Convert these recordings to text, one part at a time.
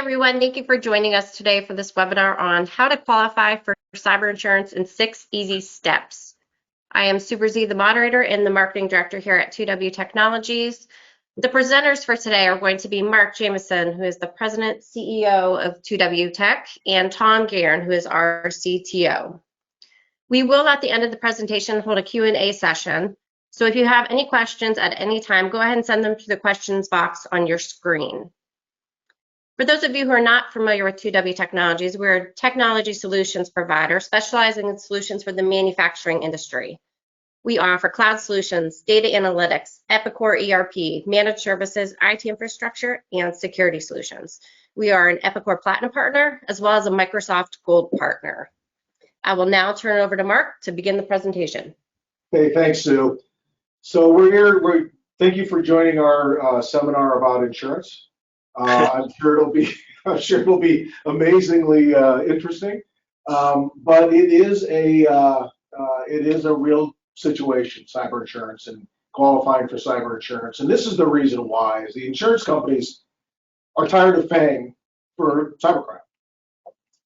everyone. Thank you for joining us today for this webinar on how to qualify for cyber insurance in 6 easy steps. I am Super Z, the moderator and the marketing director here at 2W Technologies. The presenters for today are going to be Mark Jamison, who is the president CEO of 2W Tech, and Tom Guerin, who is our CTO. We will, at the end of the presentation, hold a Q&A session. So if you have any questions at any time, go ahead and send them to the questions box on your screen. For those of you who are not familiar with 2W Technologies, we're a technology solutions provider specializing in solutions for the manufacturing industry. We offer cloud solutions, data analytics, Epicor ERP, managed services, IT infrastructure, and security solutions. We are an Epicor Platinum partner as well as a Microsoft Gold partner. I will now turn it over to Mark to begin the presentation. Hey, thanks, Sue. So we're here. Thank you for joining our seminar about insurance. I'm sure it'll be amazingly interesting. But it is a real situation, cyber insurance and qualifying for cyber insurance. And this is the reason why: is the insurance companies are tired of paying for cybercrime.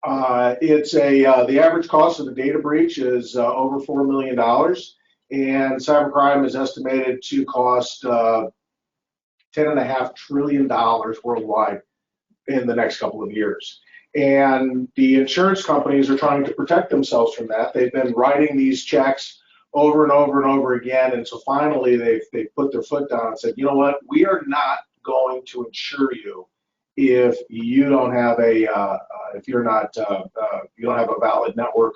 The average cost of a data breach is over $4 million, and cybercrime is estimated to cost $10.5 trillion worldwide in the next couple of years. And the insurance companies are trying to protect themselves from that. They've been writing these checks over and over and over again, and so finally they've put their foot down and said, you know what, we are not going to insure you if you don't have a you don't have a valid network,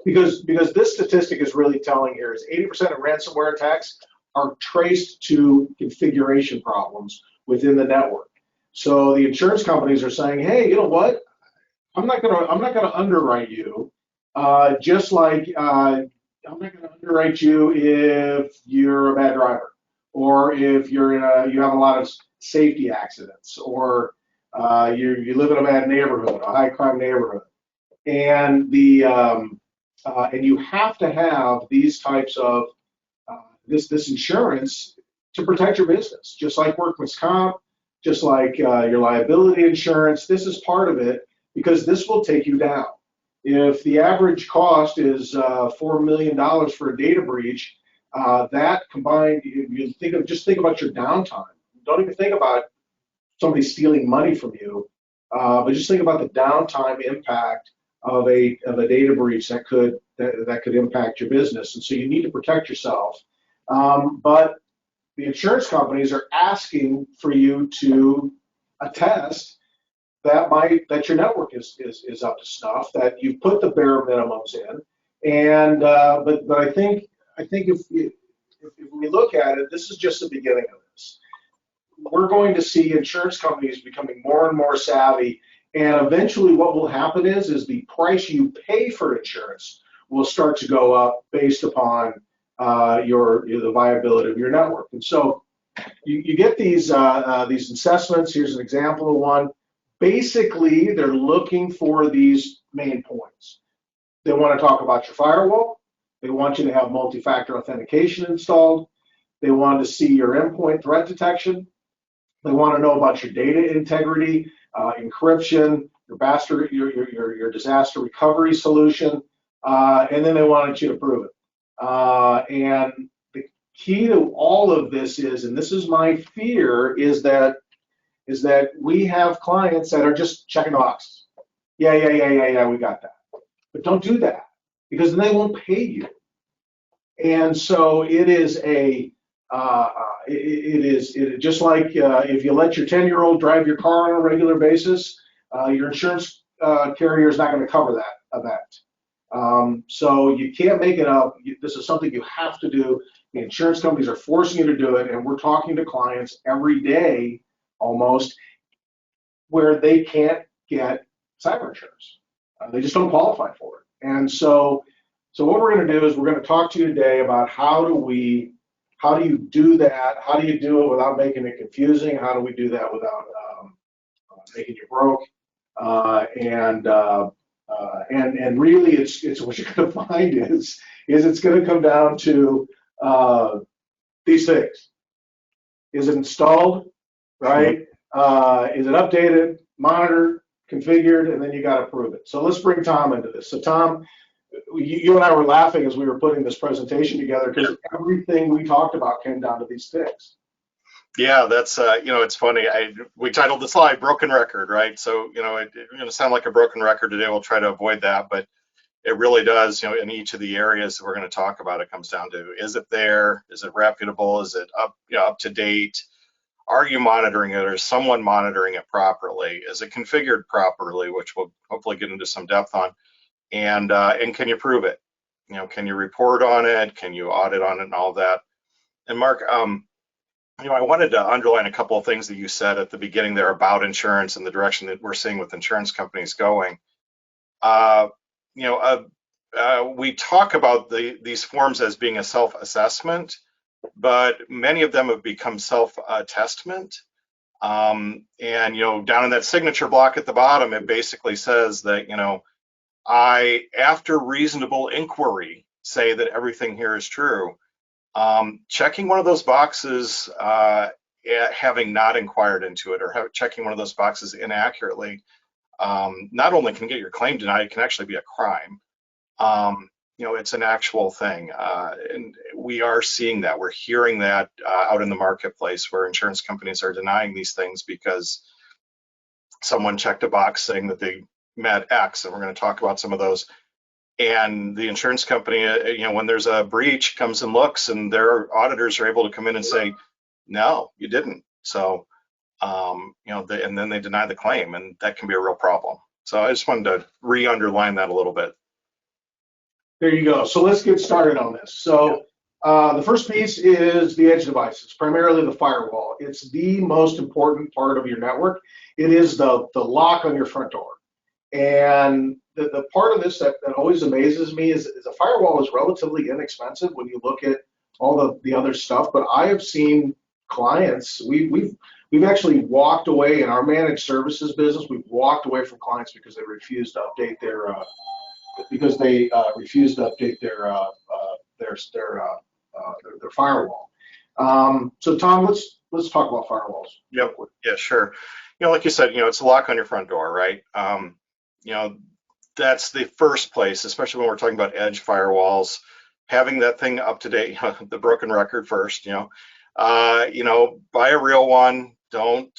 because this statistic is really telling here is 80% of ransomware attacks are traced to configuration problems within the network. So the insurance companies are saying, hey, you know what? I'm not gonna underwrite you, just like I'm not gonna underwrite you if you're a bad driver, or if you have a lot of safety accidents, or you live in a bad neighborhood, a high crime neighborhood, and and you have to have these types of this insurance to protect your business, just like workman's comp, just like your liability insurance. This is part of it, because this will take you down. If the average cost is $4 million for a data breach, that combined, just think about your downtime. Don't even think about somebody stealing money from you, but just think about the downtime impact of a data breach that could impact your business. And so you need to protect yourself. But the insurance companies are asking for you to attest that your network is up to snuff, that you've put the bare minimums in. And but I think if we look at it, this is just the beginning of this. We're going to see insurance companies becoming more and more savvy, and eventually what will happen is the price you pay for insurance will start to go up based upon the viability of your network. And so you get these assessments. Here's an example of one. Basically, they're looking for these main points. They want to talk about your firewall. They want you to have multi-factor authentication installed. They want to see your endpoint threat detection. They want to know about your data integrity, encryption, your disaster recovery solution, and then they wanted you to prove it. And the key to all of this is, and this is my fear, is that we have clients that are just checking the boxes. Yeah, we got that. But don't do that, because then they won't pay you. And so it is just like if you let your 10-year-old drive your car on a regular basis, your insurance carrier is not going to cover that event. So you can't make it up. This is something you have to do. The insurance companies are forcing you to do it, and we're talking to clients every day almost where they can't get cyber insurance. They just don't qualify for it. And so what we're going to do is we're going to talk to you today about how do you do that? How do you do it without making it confusing? How do we do that without making you broke? And really, it's what you're going to find is it's going to come down to these things. Is it installed, right? Is it updated? monitored, configured, and then you got to prove it. So let's bring Tom into this. So Tom, you and I were laughing as we were putting this presentation together because everything we talked about came down to these things. Yeah, that's it's funny. We titled the slide "Broken Record," right? So it's going to sound like a broken record today. We'll try to avoid that, but it really does. In each of the areas that we're going to talk about, it comes down to: is it there? Is it reputable? Is it up to date? Are you monitoring it, or is someone monitoring it properly? Is it configured properly, which we'll hopefully get into some depth on? And can you prove it? Can you report on it? Can you audit on it, and all that? And Mark, I wanted to underline a couple of things that you said at the beginning there about insurance and the direction that we're seeing with insurance companies going. We talk about these forms as being a self-assessment, but many of them have become self-testament. And down in that signature block at the bottom, it basically says that I, after reasonable inquiry, say that everything here is true. Checking one of those boxes, having not inquired into it, or checking one of those boxes inaccurately, not only can get your claim denied, it can actually be a crime. It's an actual thing, and we are seeing that. We're hearing that out in the marketplace, where insurance companies are denying these things because someone checked a box saying that they met X, and we're going to talk about some of those. And the insurance company, when there's a breach, comes and looks, and their auditors are able to come in and say, no, you didn't. So, and then they deny the claim, and that can be a real problem. So I just wanted to re-underline that a little bit. There you go. So let's get started on this. So the first piece is the edge devices, primarily the firewall. It's the most important part of your network. It is the lock on your front door. And the part of this that always amazes me is a firewall is relatively inexpensive when you look at all the other stuff. But I have seen clients, we've actually walked away in our managed services business. We've walked away from clients because they refused to update their firewall. So Tom, let's talk about firewalls. Yep. Yeah, sure. Like you said, it's a lock on your front door, right? That's the first place, especially when we're talking about edge firewalls, having that thing up to date, the broken record first, buy a real one. Don't,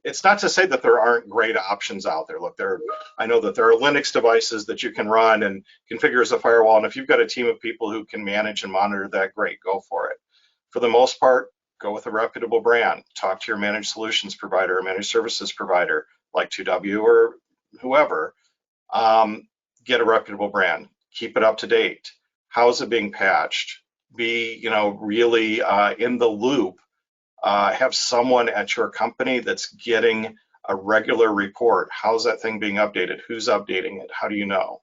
it's not to say that there aren't great options out there. Look, I know that there are Linux devices that you can run and configure as a firewall. And if you've got a team of people who can manage and monitor that, great, go for it. For the most part, go with a reputable brand. Talk to your managed solutions provider or managed services provider like 2W or whoever. Get a reputable brand. Keep it up to date. How is it being patched? Be, really in the loop. Have someone at your company that's getting a regular report. How's that thing being updated? Who's updating it? How do you know?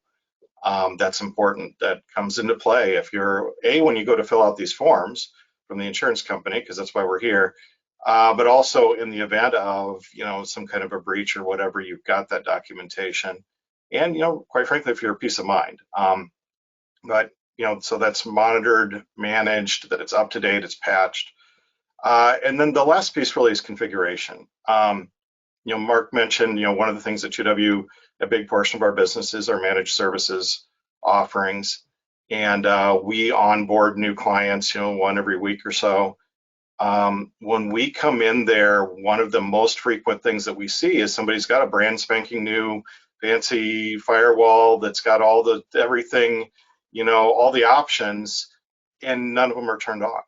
That's important. That comes into play if you're, when you go to fill out these forms from the insurance company, because that's why we're here, but also in the event of, some kind of a breach or whatever, you've got that documentation. And, quite frankly, if you're a peace of mind. But, so that's monitored, managed, that it's up to date, it's patched. And then the last piece really is configuration. Mark mentioned, one of the things at 2W, a big portion of our business is our managed services offerings. And we onboard new clients, one every week or so. When we come in there, one of the most frequent things that we see is somebody's got a brand spanking new fancy firewall that's got everything, all the options, and none of them are turned on.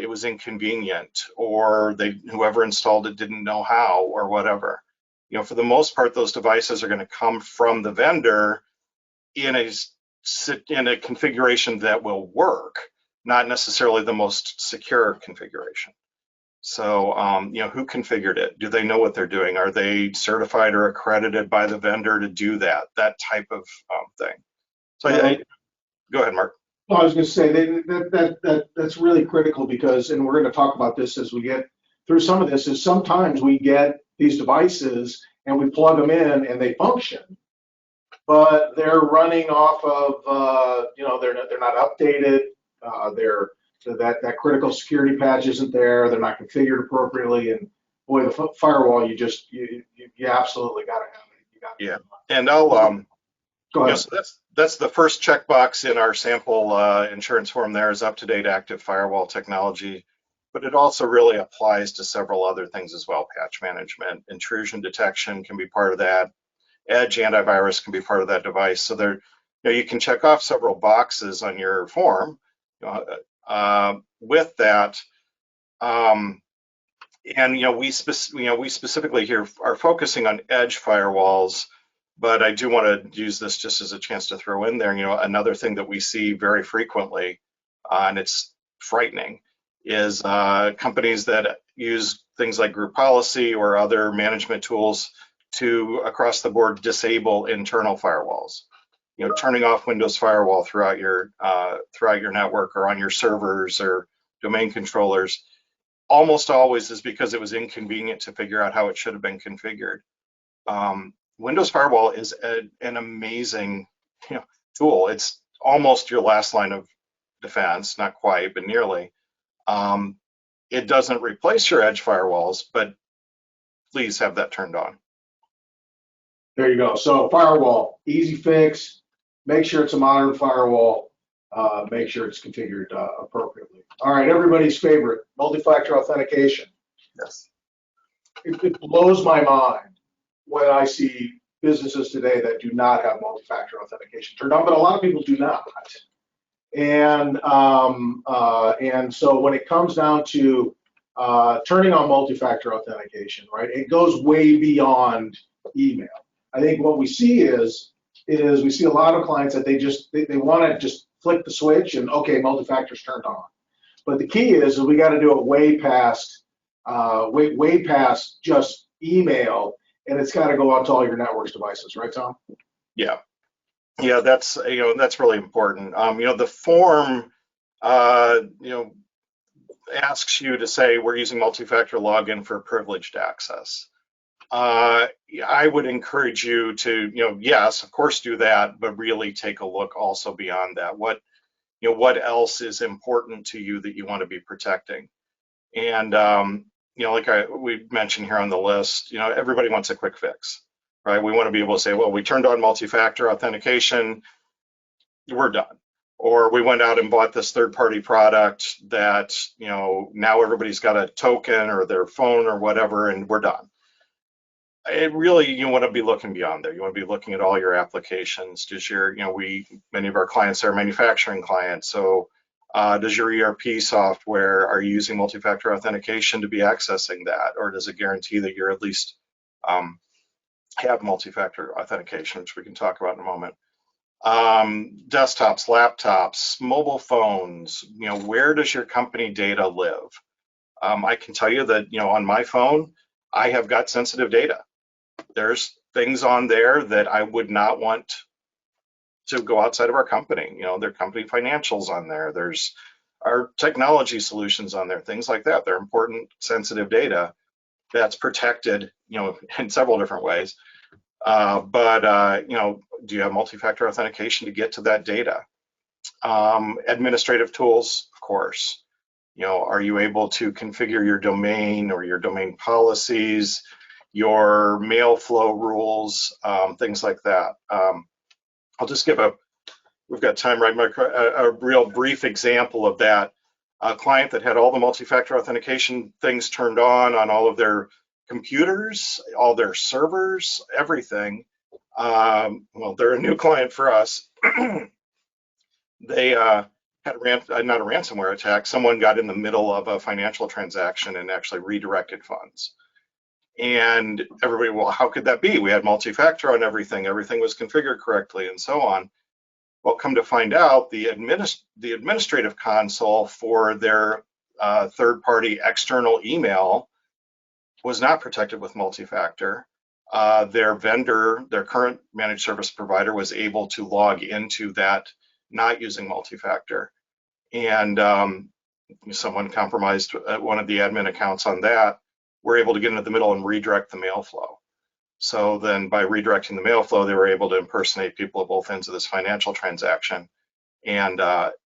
It was inconvenient, or whoever installed it didn't know how, or whatever. For the most part, those devices are going to come from the vendor in a configuration that will work, not necessarily the most secure configuration. So, who configured it? Do they know what they're doing? Are they certified or accredited by the vendor to do that? That type of thing. So, go ahead, Mark. Well, I was going to say that's really critical because, and we're going to talk about this as we get through some of this, is sometimes we get these devices and we plug them in and they function, but they're running off of, they're not updated. So that critical security patch isn't there. They're not configured appropriately, and boy, the firewall, you absolutely got to have it. You got to Yeah. have it. And I'll, Go ahead. so that's the first checkbox in our sample insurance form there is up-to-date active firewall technology, but it also really applies to several other things as well. Patch management, intrusion detection can be part of that. Edge antivirus can be part of that device. So there, you can check off several boxes on your form with that. And we specifically here are focusing on edge firewalls, but I do want to use this just as a chance to throw in there, another thing that we see very frequently, and it's frightening, is companies that use things like group policy or other management tools to across the board disable internal firewalls. Turning off Windows Firewall throughout your network or on your servers or domain controllers almost always is because it was inconvenient to figure out how it should have been configured. Windows Firewall is an amazing tool. It's almost your last line of defense, not quite, but nearly. It doesn't replace your edge firewalls, but please have that turned on. There you go. So firewall, easy fix. Make sure it's a modern firewall. Make sure it's configured appropriately. All right, everybody's favorite, multi-factor authentication. Yes. It blows my mind when I see businesses today that do not have multi-factor authentication turned on, but a lot of people do not. And so when it comes down to turning on multi-factor authentication, right, it goes way beyond email. I think what we see is we see a lot of clients that they want to just flick the switch and okay, multi-factor's turned on. But the key is we got to do it way past just email, and it's got to go out to all your networks devices, right, Tom? Yeah, that's that's really important. The form asks you to say we're using multi-factor login for privileged access. I would encourage you to, yes, of course, do that, but really take a look also beyond that. What else is important to you that you want to be protecting? And like we mentioned here on the list, everybody wants a quick fix, right? We want to be able to say, well, we turned on multi-factor authentication, we're done. Or we went out and bought this third-party product that, now everybody's got a token or their phone or whatever, and we're done. You want to be looking beyond there. You want to be looking at all your applications. Does many of our clients are manufacturing clients, so does your ERP software, are you using multi-factor authentication to be accessing that, or does it guarantee that you're at least have multi-factor authentication, which we can talk about in a moment. Desktops, laptops, mobile phones, where does your company data live? I can tell you that, on my phone, I have got sensitive data. There's things on there that I would not want to go outside of our company. There are company financials on there. There's our technology solutions on there, things like that. They're important, sensitive data that's protected, in several different ways. Do you have multi-factor authentication to get to that data? Administrative tools, of course. Are you able to configure your domain or your domain policies, your mail flow rules, things like that? I'll just give we've got time, right, Mike, a real brief example of that. A client that had all the multi-factor authentication things turned on all of their computers, all their servers, everything. Well, they're a new client for us. They had not a ransomware attack. Someone got in the middle of a financial transaction and actually redirected funds. And everybody, well, how could that be? We had multi-factor on everything. Everything was configured correctly and so on. Well, come to find out, the administrative console for their third-party external email was not protected with multi-factor. Their vendor, their current managed service provider, was able to log into that not using multi-factor. And someone compromised one of the admin accounts on that. We're able to get into the middle and redirect the mail flow. So then by redirecting the mail flow, they were able to impersonate people at both ends of this financial transaction. And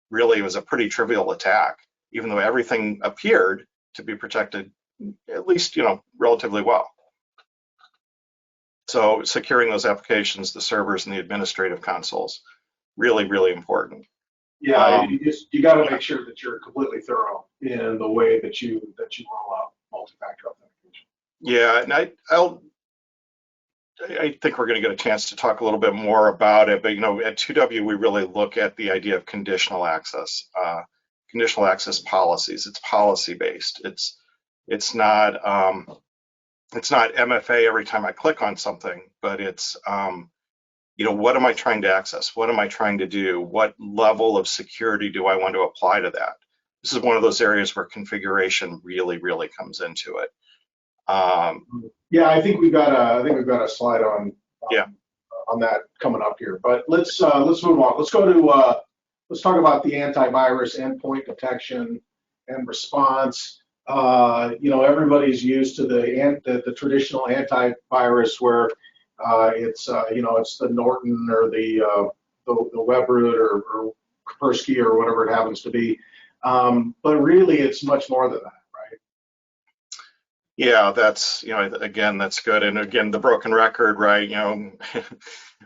really, it was a pretty trivial attack, even though everything appeared to be protected, at least, relatively well. So securing those applications, the servers and the administrative consoles, really, really important. Yeah, you got to make sure that you're completely thorough in the way that you roll out multi-factor authentication. Yeah, and I think we're going to get a chance to talk a little bit more about it, but at 2W we really look at the idea of conditional access policies. It's policy based. It's not MFA every time I click on something, but it's what am I trying to access? What am I trying to do? What level of security do I want to apply to that? This is one of those areas where configuration really, really comes into it. Yeah, I think we've got a slide on that coming up here. But let's move on. Let's go to let's talk about the antivirus endpoint detection and response. Everybody's used to the traditional antivirus where it's the Norton or the Webroot or Kaspersky or whatever it happens to be. But really, it's much more than that. Yeah, that's, again, that's good. And again, the broken record, right?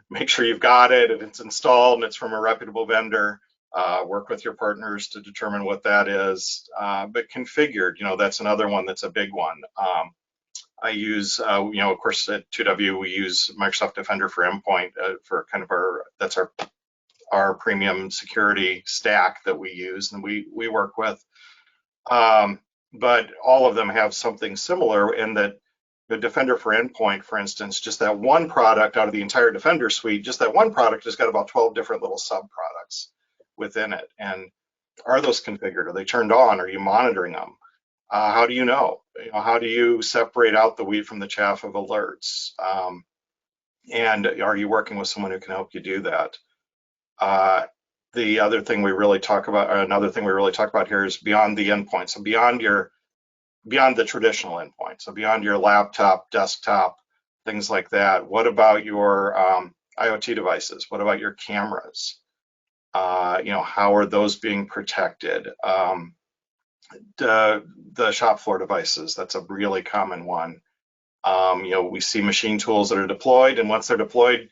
Make sure you've got it and it's installed and it's from a reputable vendor. Work with your partners to determine what that is. But configured, that's another one that's a big one. I use, of course, at 2W, we use Microsoft Defender for Endpoint for kind of that's our premium security stack that we use and we work with. But all of them have something similar in that the Defender for Endpoint, for instance, just that one product out of the entire Defender suite, just that one product has got about 12 different little sub-products within it. And are those configured? Are they turned on? Are you monitoring them? How do you know? How do you separate out the wheat from the chaff of alerts? And are you working with someone who can help you do that? The other thing we really talk about, or another thing we really talk about here is beyond the endpoint. So beyond the traditional endpoint. So beyond your laptop, desktop, things like that. What about your IoT devices? What about your cameras? How are those being protected? The shop floor devices, that's a really common one. We see machine tools that are deployed, and once they're deployed,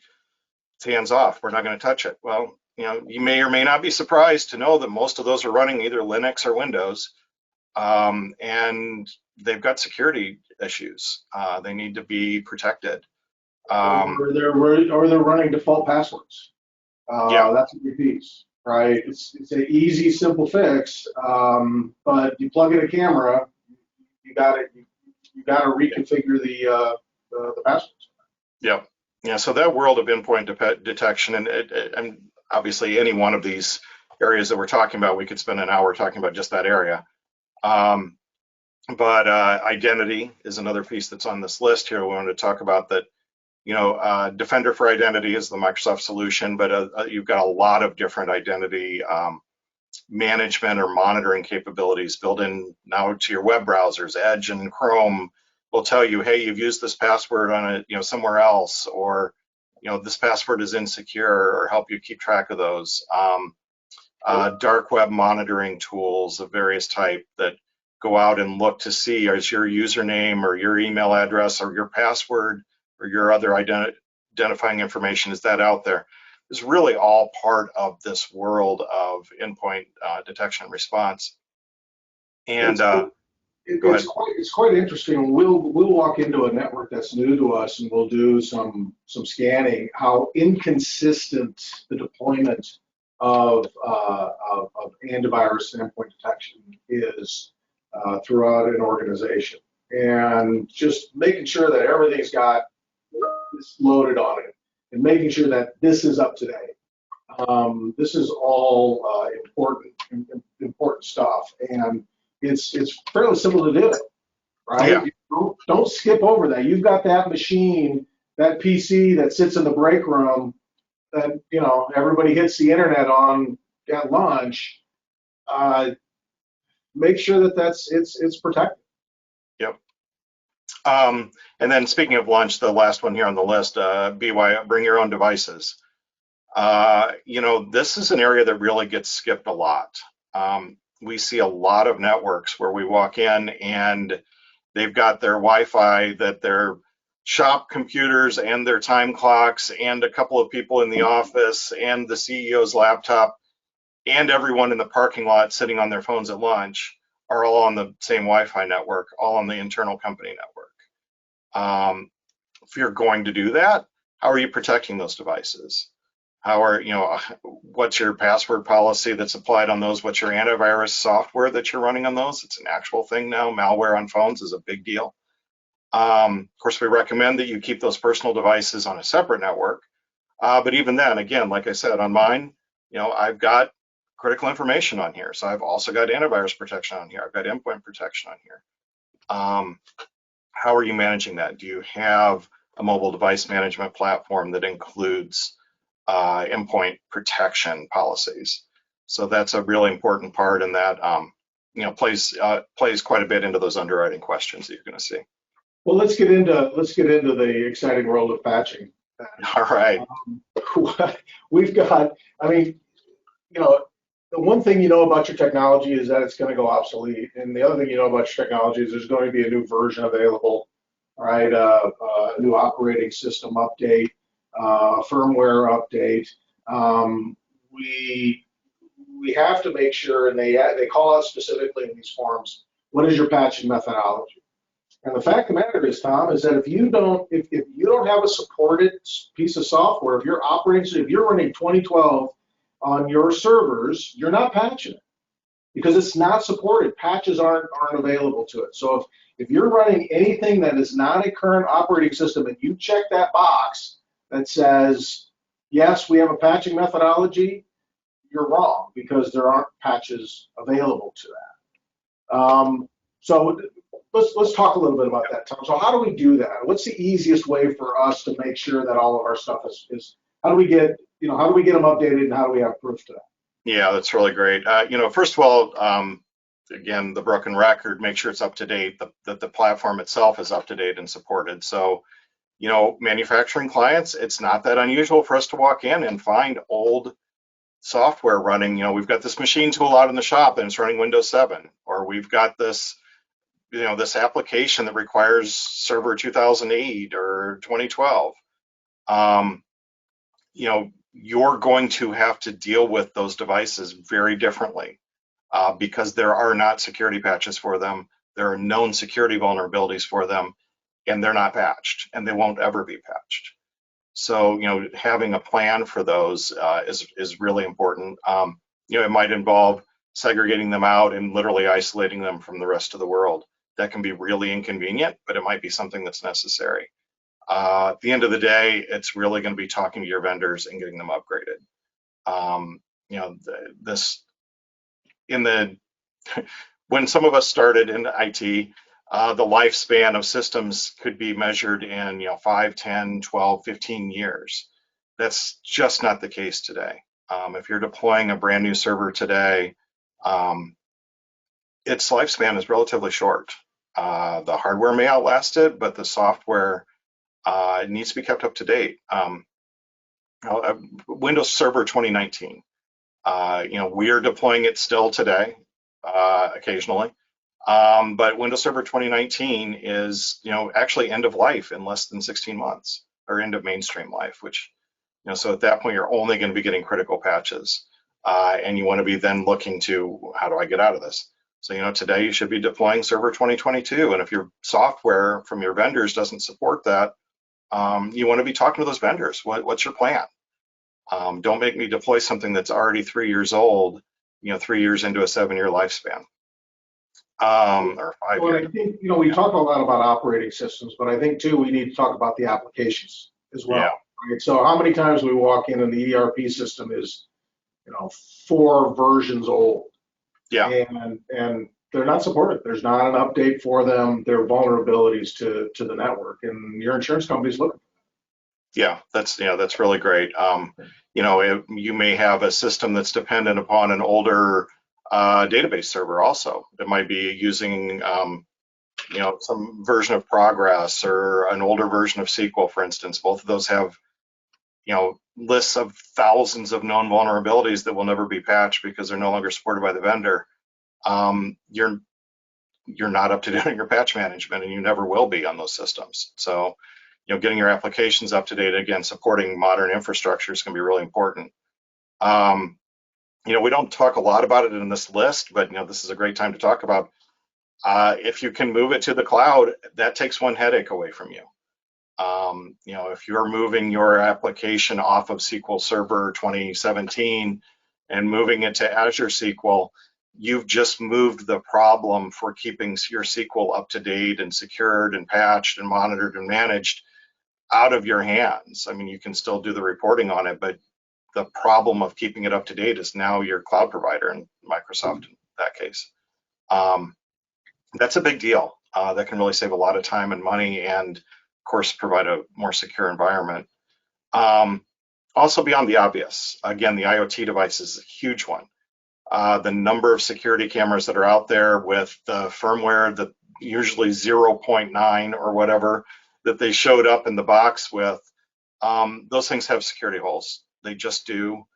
it's hands off. We're not going to touch it. Well, you may or may not be surprised to know that most of those are running either Linux or Windows, and they've got security issues. They need to be protected. Or they're running default passwords. That's a big piece, right? It's an easy, simple fix, but you plug in a camera, you got to reconfigure the passwords. Yeah. So that world of endpoint detection, and obviously any one of these areas that we're talking about, we could spend an hour talking about just that area. But identity is another piece that's on this list here. We want to talk about that. Defender for Identity is the Microsoft solution, but you've got a lot of different identity management or monitoring capabilities built in now to your web browsers. Edge and Chrome will tell you, hey, you've used this password on somewhere else, or this password is insecure, or help you keep track of those. Dark web monitoring tools of various type that go out and look to see, is your username or your email address or your password or your other identifying information, is that out there? It's really all part of this world of endpoint detection and response. And it's quite interesting. We'll walk into a network that's new to us, and we'll do some scanning. How inconsistent the deployment of antivirus and endpoint detection is throughout an organization, and just making sure that everything's got this loaded on it, and making sure that this is up to date. This is all important stuff, and it's fairly simple to do, right? Yeah. Don't skip over that. You've got that machine, that PC that sits in the break room that everybody hits the internet on at lunch. Make sure that it's protected. Yep. And then speaking of lunch, the last one here on the list, bring your own devices. This is an area that really gets skipped a lot. We see a lot of networks where we walk in and they've got their Wi-Fi, that their shop computers and their time clocks and a couple of people in the office and the CEO's laptop and everyone in the parking lot sitting on their phones at lunch are all on the same Wi-Fi network, all on the internal company network. If you're going to do that, how are you protecting those devices? How are, what's your password policy that's applied on those? What's your antivirus software that you're running on those? It's an actual thing now. Malware on phones is a big deal. Of course, we recommend that you keep those personal devices on a separate network. But even then, again, like I said, on mine, I've got critical information on here. So I've also got antivirus protection on here. I've got endpoint protection on here. How are you managing that? Do you have a mobile device management platform that includes endpoint protection policies? So that's a really important part, and that plays quite a bit into those underwriting questions that you're going to see. Well, let's get into the exciting world of patching. All right. We've got, the one thing you know about your technology is that it's going to go obsolete, and the other thing you know about your technology is there's going to be a new version available, right? A new operating system update, firmware update. We have to make sure, and they call out specifically in these forms, what is your patching methodology? And the fact of the matter is, Tom, is that if you don't have a supported piece of software, if you're running 2012 on your servers, you're not patching it because it's not supported. Patches aren't available to it. So if you're running anything that is not a current operating system and you check that box that says, yes, we have a patching methodology, you're wrong because there aren't patches available to that. So let's talk a little bit about that, Tom. So how do we do that? What's the easiest way for us to make sure that all of our stuff is how do we get them updated, and how do we have proof to that? Yeah, that's really great. First of all, again, the broken record, make sure it's up to date, that the platform itself is up to date and supported. So, manufacturing clients, it's not that unusual for us to walk in and find old software running. We've got this machine tool out in the shop and it's running Windows 7, or we've got this this application that requires server 2008 or 2012. You're going to have to deal with those devices very differently because there are not security patches for them. There are known security vulnerabilities for them, and they're not patched, and they won't ever be patched. So, having a plan for those is really important. It might involve segregating them out and literally isolating them from the rest of the world. That can be really inconvenient, but it might be something that's necessary. At the end of the day, it's really going to be talking to your vendors and getting them upgraded. When some of us started in IT, the lifespan of systems could be measured in 5, 10, 12, 15 years. That's just not the case today. If you're deploying a brand new server today, its lifespan is relatively short. The hardware may outlast it, but the software needs to be kept up to date. Windows Server 2019, we are deploying it still today, occasionally, but Windows Server 2019 is, actually end of life in less than 16 months, or end of mainstream life, which, so at that point, you're only going to be getting critical patches, and you want to be then looking to, how do I get out of this? So, today you should be deploying Server 2022, and if your software from your vendors doesn't support that, you want to be talking to those vendors. What's your plan? Don't make me deploy something that's already 3 years old, 3 years into a 7-year lifespan. Or 5 years. I think, we talk a lot about operating systems, but I think too, we need to talk about the applications as well. Yeah. Right? So how many times we walk in and the ERP system is, 4 versions old. Yeah. And they're not supported. There's not an update for them. There are vulnerabilities to the network, and your insurance company's looking. Yeah, that's really great. You may have a system that's dependent upon an older database server also. It might be using some version of Progress or an older version of SQL, for instance. Both of those have lists of thousands of known vulnerabilities that will never be patched because they're no longer supported by the vendor. you're not up to date on your patch management, and you never will be on those systems. So, getting your applications up to date, again, supporting modern infrastructure is going to be really important. We don't talk a lot about it in this list, but this is a great time to talk about. If you can move it to the cloud, that takes one headache away from you. If you're moving your application off of SQL Server 2017 and moving it to Azure SQL, you've just moved the problem for keeping your SQL up to date and secured and patched and monitored and managed out of your hands. I mean, you can still do the reporting on it, but the problem of keeping it up to date is now your cloud provider, and Microsoft in that case. That's a big deal. That can really save a lot of time and money, and of course provide a more secure environment. Also, beyond the obvious, again, the IoT device is a huge one. The number of security cameras that are out there with the firmware that usually 0.9 or whatever that they showed up in the box with, those things have security holes. They just do.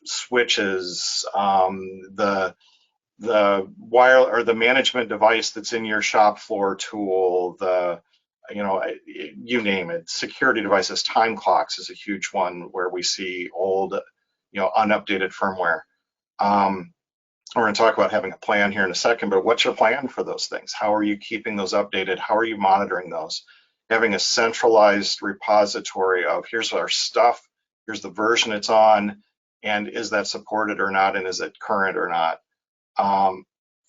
Switches, the wire or the management device that's in your shop floor tool, you name it. Security devices, time clocks is a huge one where we see old, unupdated firmware. We're going to talk about having a plan here in a second, but what's your plan for those things? How are you keeping those updated? How are you monitoring those? Having a centralized repository of here's our stuff, here's the version it's on, and is that supported or not, and is it current or not?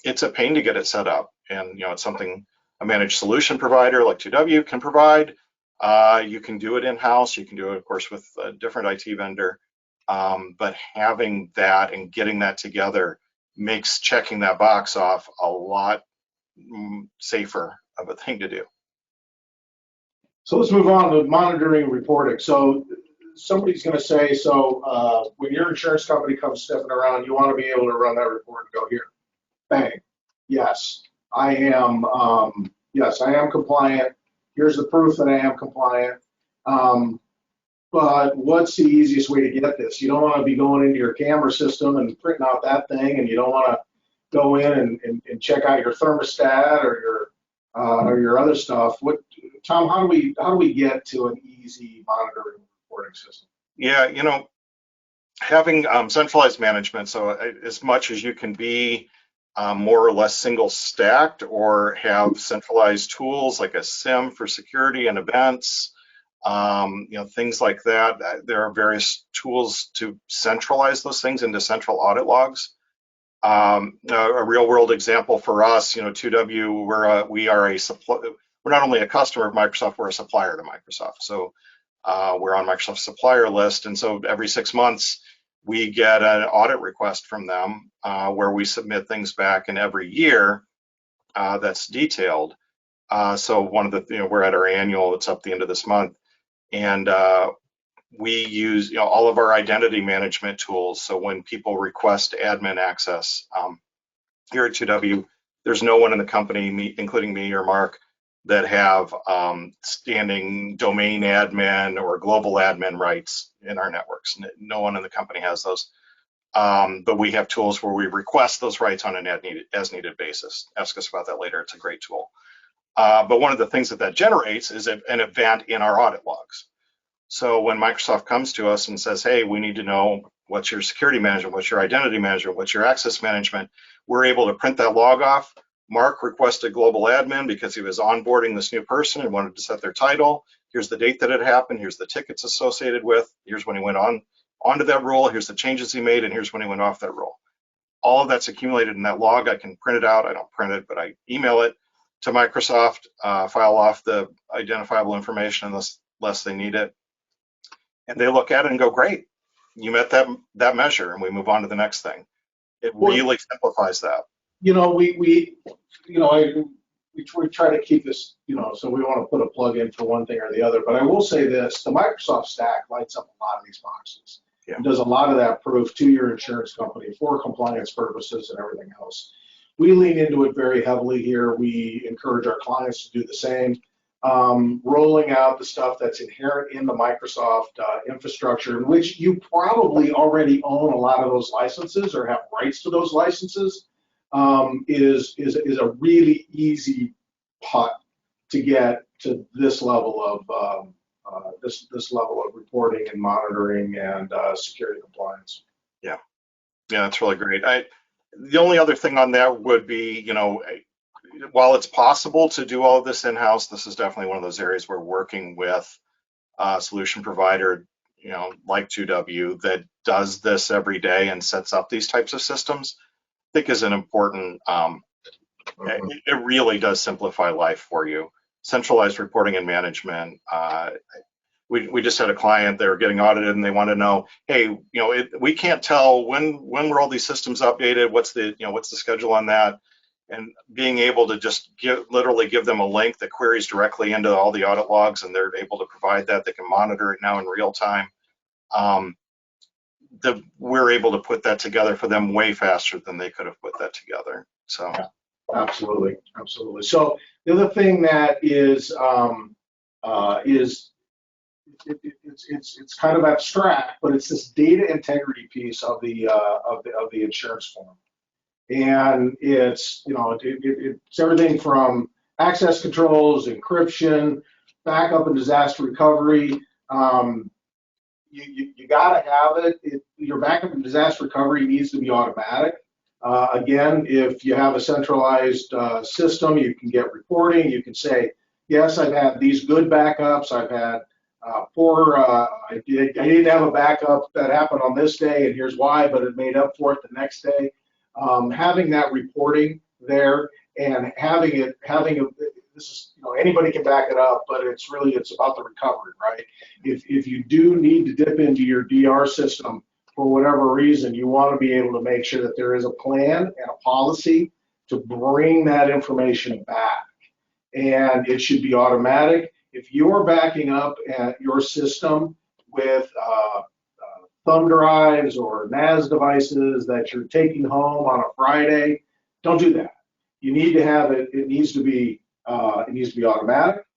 It's a pain to get it set up, and it's something a managed solution provider like 2W can provide. You can do it in-house. You can do it, of course, with a different IT vendor. But having that and getting that together makes checking that box off a lot safer of a thing to do. So let's move on to monitoring and reporting. So somebody's going to say, when your insurance company comes sniffing around, you want to be able to run that report and go, here, bang, yes, I am. Yes, I am compliant. Here's the proof that I am compliant. But what's the easiest way to get this? You don't want to be going into your camera system and printing out that thing, and you don't want to go in and check out your thermostat or your other stuff. Tom, how do we get to an easy monitoring and reporting system? Yeah, having centralized management, so as much as you can be more or less single stacked, or have centralized tools like a SIM for security and events, things like that. There are various tools to centralize those things into central audit logs. A real world example for us, 2W, we are a supplier. We're not only a customer of Microsoft, we're a supplier to Microsoft. So we're on Microsoft's supplier list, and so every 6 months we get an audit request from them where we submit things back, and every year that's detailed. So one of the, we're at our annual, it's up the end of this month, and we use all of our identity management tools. So when people request admin access here at 2W, there's no one in the company, including me or Mark, that have standing domain admin or global admin rights in our networks. No one in the company has those. But we have tools where we request those rights on an as needed basis. Ask us about that later. It's a great tool. But one of the things that generates is an event in our audit logs. So when Microsoft comes to us and says, hey, we need to know what's your security management, what's your identity management, what's your access management, we're able to print that log off. Mark requested global admin because he was onboarding this new person and wanted to set their title. Here's the date that it happened. Here's the tickets associated with. Here's when he went onto that role. Here's the changes he made, and here's when he went off that role. All of that's accumulated in that log. I can print it out. I don't print it, but I email it to Microsoft, file off the identifiable information unless they need it. And they look at it and go, great, you met that measure, and we move on to the next thing. It really simplifies that. We try to keep this, so we want to put a plug in for one thing or the other. But I will say this, the Microsoft stack lights up a lot of these boxes. Yeah. And does a lot of that proof to your insurance company for compliance purposes and everything else. We lean into it very heavily here. We encourage our clients to do the same. Rolling out the stuff that's inherent in the Microsoft infrastructure, in which you probably already own a lot of those licenses or have rights to those licenses. is a really easy putt to get to this level of this level of reporting and monitoring and security compliance. Yeah, yeah, that's really great. The only other thing on that would be, while it's possible to do all of this in-house, this is definitely one of those areas where working with a solution provider, like 2W that does this every day and sets up these types of systems, I think is an important, it really does simplify life for you. Centralized reporting and management. We just had a client, they were getting audited and they want to know, hey, we can't tell when were all these systems updated, what's the schedule on that? And being able to just literally give them a link that queries directly into all the audit logs, and they're able to provide that. They can monitor it now in real time. We're able to put that together for them way faster than they could have put that together. So yeah, absolutely. So the other thing that is it's kind of abstract, but it's this data integrity piece of the insurance form. And it's it's everything from access controls, encryption, backup and disaster recovery. You got to have it. Your backup and disaster recovery needs to be automatic. Again, if you have a centralized system, you can get reporting. You can say, yes, I've had these good backups. I've had poor. I didn't have a backup that happened on this day, and here's why, but it made up for it the next day. Having that reporting there and having this is, anybody can back it up, but it's about the recovery, right? If you do need to dip into your DR system for whatever reason, you want to be able to make sure that there is a plan and a policy to bring that information back, and it should be automatic. If you're backing up at your system with thumb drives or NAS devices that you're taking home on a Friday, don't do that. You need to have it. It needs to be automatic,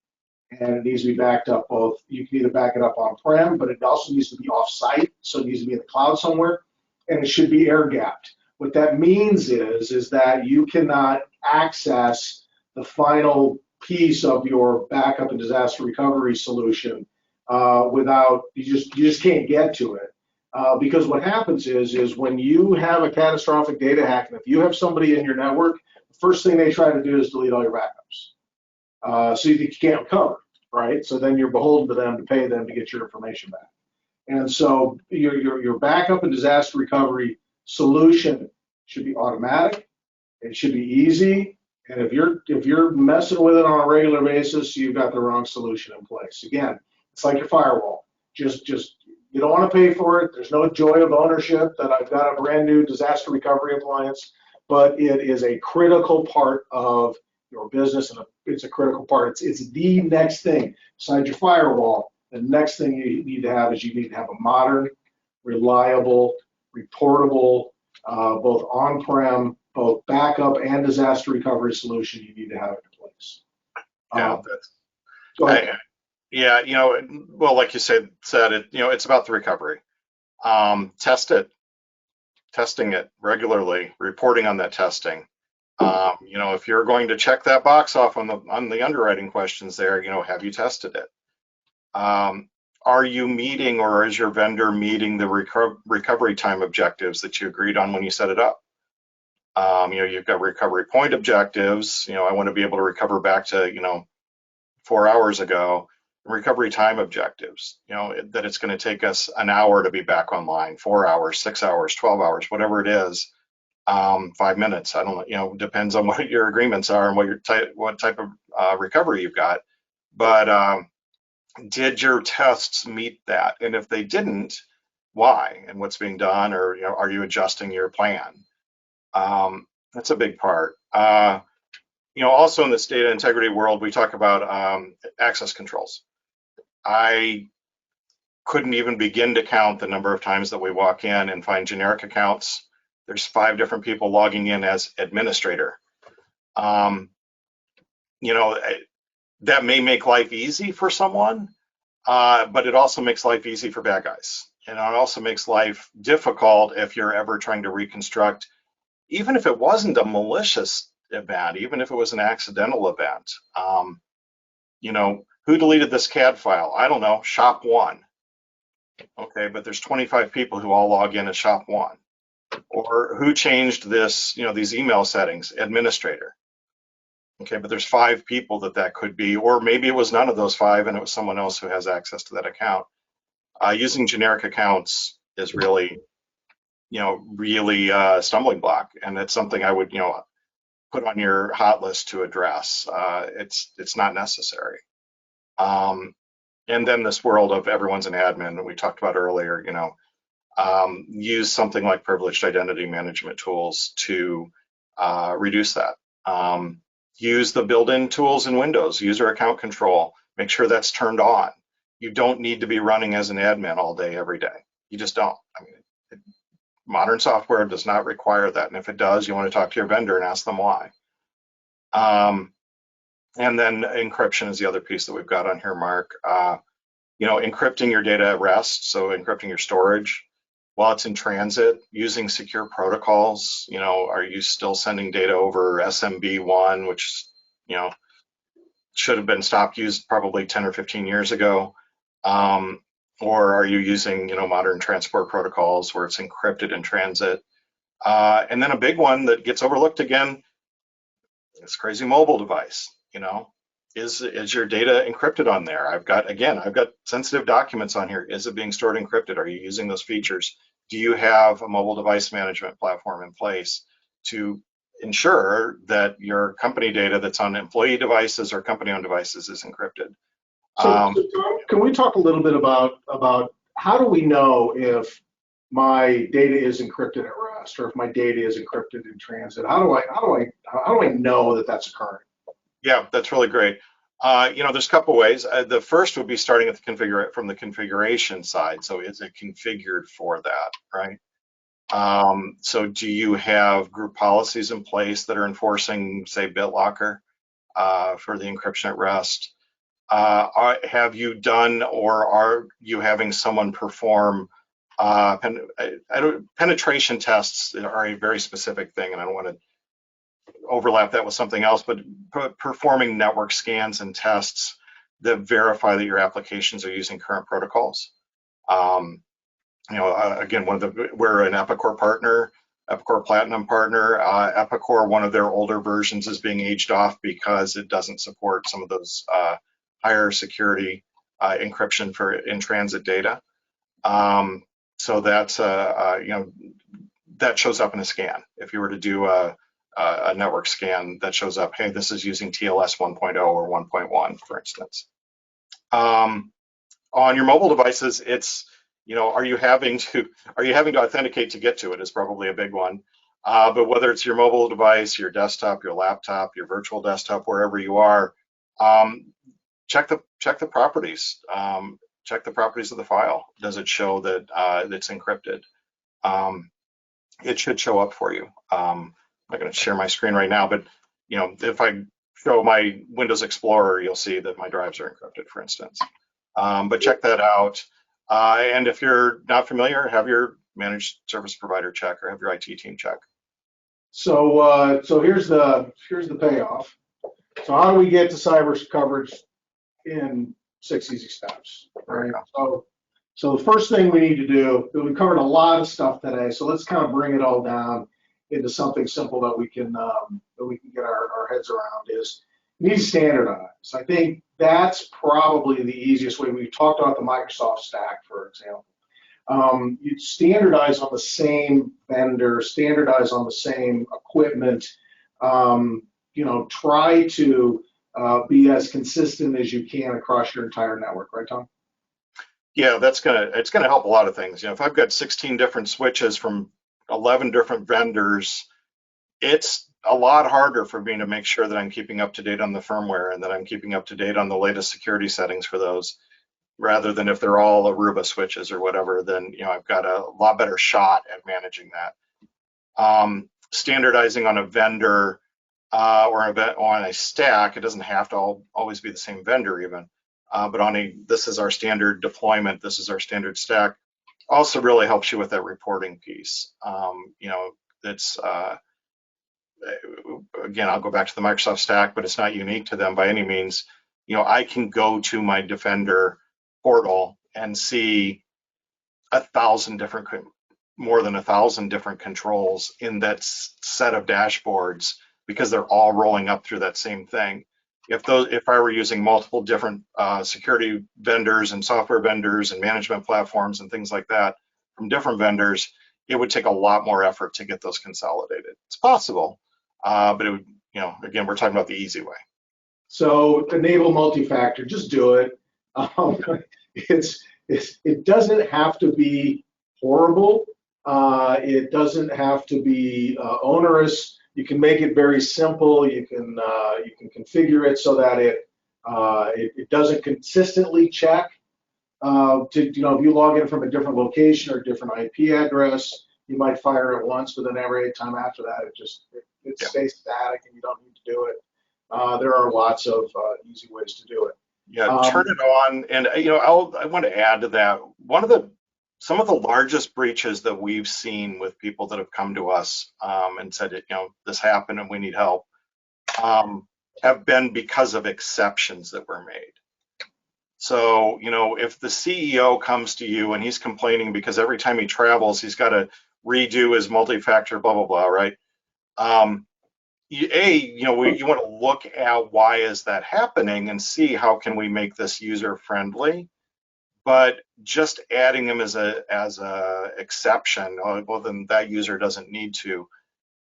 and it needs to be backed up both. You can either back it up on-prem, but it also needs to be off-site, so it needs to be in the cloud somewhere, and it should be air-gapped. What that means is that you cannot access the final piece of your backup and disaster recovery solution without you just can't get to it. Because what happens is when you have a catastrophic data hack, and if you have somebody in your network, the first thing they try to do is delete all your backups. So you can't recover, right? So then you're beholden to them to pay them to get your information back. And so your backup and disaster recovery solution should be automatic. It should be easy. And if you're messing with it on a regular basis, you've got the wrong solution in place. Again, it's like your firewall. Just you don't want to pay for it. There's no joy of ownership that I've got a brand new disaster recovery appliance, but it is a critical part of your business, and it's a critical part. It's the next thing besides your firewall. The next thing you need to have is you need to have a modern, reliable, reportable, both on-prem, both backup and disaster recovery solution. You need to have it in place. yeah, Go ahead. yeah, well, like you said, it's about the recovery. Testing it regularly, reporting on that testing. If you're going to check that box off on the underwriting questions there, have you tested it? Are you meeting, or is your vendor meeting the recovery time objectives that you agreed on when you set it up? You've got recovery point objectives. I want to be able to recover back to 4 hours ago. Recovery time objectives, that it's going to take us an hour to be back online, 4 hours, 6 hours, 12 hours, whatever it is, 5 minutes. I don't know, depends on what your agreements are and what type of recovery you've got. But did your tests meet that? And if they didn't, why? And what's being done? Or are you adjusting your plan? That's a big part. Also in this data integrity world, we talk about access controls. I couldn't even begin to count the number of times that we walk in and find generic accounts. There's 5 different people logging in as administrator. That may make life easy for someone, but it also makes life easy for bad guys. And it also makes life difficult if you're ever trying to reconstruct even if it wasn't a malicious event, even if it was an accidental event, you know, who deleted this CAD file? I don't know, shop one. Okay, but there's 25 people who all log in as shop one. Or who changed this, you know, these email settings? Administrator. Okay, but there's 5 people that could be, or maybe it was none of those 5 and it was someone else who has access to that account. Using generic accounts is really, you know, really a stumbling block, and it's something I would, you know, put on your hot list to address. It's not necessary. And then this world of everyone's an admin that we talked about earlier, you know, use something like privileged identity management tools to reduce that. Use the built-in tools in Windows, user account control, make sure that's turned on. You don't need to be running as an admin all day, every day. You just don't. I mean, modern software does not require that. And if it does, you want to talk to your vendor and ask them why. And then encryption is the other piece that we've got on here, Mark. You know, encrypting your data at rest, so encrypting your storage while it's in transit, using secure protocols. You know, are you still sending data over SMB1, which, you know, should have been stopped used probably 10 or 15 years ago? Or are you using, you know, modern transport protocols where it's encrypted in transit? And then a big one that gets overlooked again, this crazy mobile device, you know, is your data encrypted on there? I've got sensitive documents on here. Is it being stored encrypted? Are you using those features? Do you have a mobile device management platform in place to ensure that your company data that's on employee devices or company-owned devices is encrypted? So Tom, can we talk a little bit about how do we know if my data is encrypted at rest or if my data is encrypted in transit? How do I know that that's occurring? Yeah, that's really great. You know, there's a couple ways. The first would be starting at from the configuration side. So is it configured for that, right? So do you have group policies in place that are enforcing, say, BitLocker for the encryption at rest? Have you done, or are you having someone perform penetration tests? Are a very specific thing, and I don't want to overlap that with something else, but performing network scans and tests that verify that your applications are using current protocols. You know, again, we're an Epicor partner, Epicor Platinum partner. Epicor, one of their older versions is being aged off because it doesn't support some of those higher security encryption for in-transit data. So that's you know, that shows up in a scan. If you were to do a network scan, that shows up, hey, this is using TLS 1.0 or 1.1, for instance. On your mobile devices, it's, you know, are you having to authenticate to get to it is probably a big one. But whether it's your mobile device, your desktop, your laptop, your virtual desktop, wherever you are, check the properties. Check the properties of the file. Does it show that it's encrypted? It should show up for you. I'm not going to share my screen right now, but you know, if I show my Windows Explorer, you'll see that my drives are encrypted, for instance. But check that out. And if you're not familiar, have your managed service provider check or have your IT team check. So here's the payoff. So how do we get to cyber coverage in 6 easy steps? Right. So the first thing we need to do, we covered a lot of stuff today, so let's kind of bring it all down into something simple that we can get our heads around. Is we need to standardize. I think that's probably the easiest way. We talked about the Microsoft stack, for example. You standardize on the same vendor, standardize on the same equipment. You know, try to be as consistent as you can across your entire network, right, Tom? Yeah, it's gonna help a lot of things. You know, if I've got 16 different switches from 11 different vendors, it's a lot harder for me to make sure that I'm keeping up to date on the firmware and that I'm keeping up to date on the latest security settings for those, rather than if they're all Aruba switches or whatever, then, you know, I've got a lot better shot at managing that. Standardizing on a vendor or on a stack, it doesn't have to always be the same vendor even, but this is our standard deployment, this is our standard stack, also really helps you with that reporting piece. You know, it's again, I'll go back to the Microsoft stack, but it's not unique to them by any means. I can go to my Defender portal and see more than 1,000 different controls in that set of dashboards because they're all rolling up through that same thing. If I were using multiple different security vendors and software vendors and management platforms and things like that from different vendors, it would take a lot more effort to get those consolidated. It's possible, but it would, again, we're talking about the easy way. So enable multi-factor, just do it. It doesn't have to be horrible. It doesn't have to be onerous. You can make it very simple. You can configure it so that it doesn't consistently check. If you log in from a different location or different IP address, you might fire it once, but then every time after that, it stays static and you don't need to do it. There are lots of easy ways to do it. Yeah, turn it on, and I want to add to that. Some of the largest breaches that we've seen with people that have come to us and said, this happened and we need help, have been because of exceptions that were made. So, if the CEO comes to you and he's complaining because every time he travels, he's got to redo his multi-factor, blah, blah, blah, right? You want to look at why is that happening and see how can we make this user friendly. But just adding them as a exception, well, then that user doesn't need to.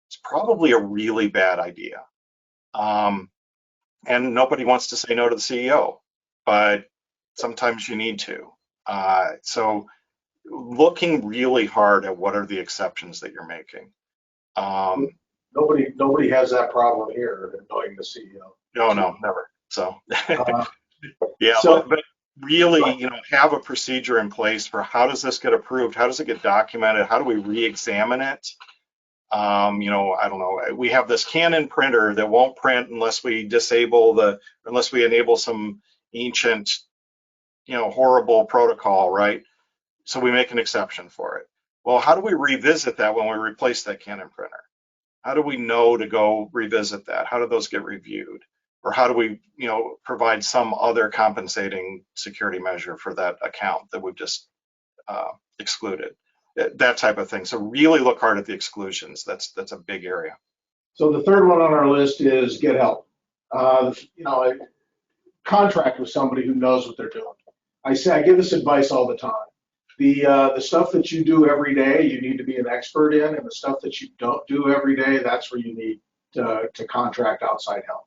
It's probably a really bad idea. And nobody wants to say no to the CEO, but sometimes you need to. So looking really hard at what are the exceptions that you're making. Nobody has that problem here, annoying the CEO. No, never. So yeah, but really, have a procedure in place for how does this get approved? How does it get documented? How do we re-examine it? I don't know. We have this Canon printer that won't print unless we unless we enable some ancient, horrible protocol, right? So we make an exception for it. Well, how do we revisit that when we replace that Canon printer? How do we know to go revisit that? How do those get reviewed? Or how do we, provide some other compensating security measure for that account that we've just excluded? That type of thing. So really look hard at the exclusions. That's a big area. So the third one on our list is get help. Contract with somebody who knows what they're doing. I give this advice all the time. The stuff that you do every day, you need to be an expert in, and the stuff that you don't do every day, that's where you need to contract outside help.